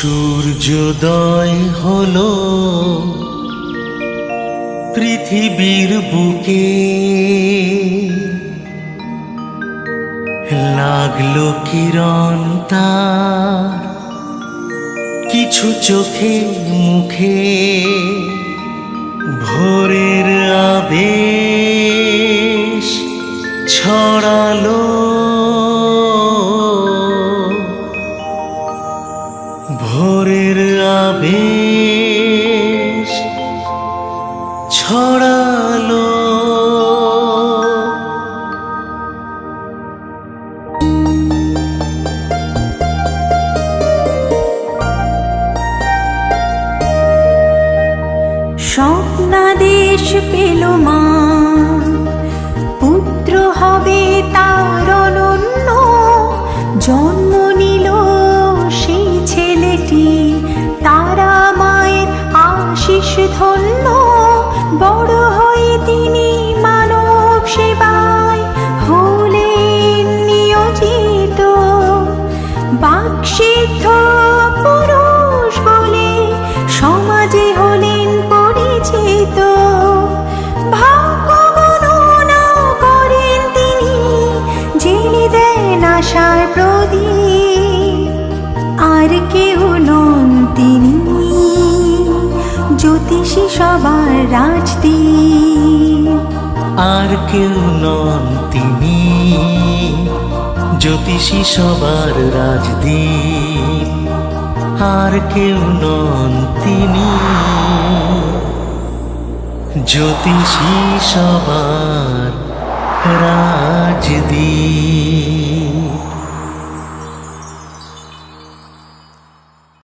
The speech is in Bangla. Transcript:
সূর্যোদয় হলো পৃথিবীর বুকে, লাগলো কিরণ তার কিছু চোখে মুখে, ভোরের আবেশ ছড়ালো, ভোরের আবেশ ছড়ালো। স্বপ্নাদেশ পেল মা, পুত্র হবে তার অনন্য। জন্ম নিল সেই ছেলেটি, তারা মায়ের আশিস ধন্য। বড় হয়ে তিনি মানব সেবায় হলেন নিয়োজিত। বাকসিদ্ধ পুরুষ বলে সমাজে হলেন পরিচিত। ভাগ্য গণনা করেন তিনি, জেলে দেন আশার প্রদীপ। আর কেউ নন তিনি, জ্যোতিষী সবার রাজদীপ। আর কেউ নন তিনি, জ্যোতিষী সবার রাজদীপ। আর কেউ নন তিনি, জ্যোতিষী সবার রাজদীপ।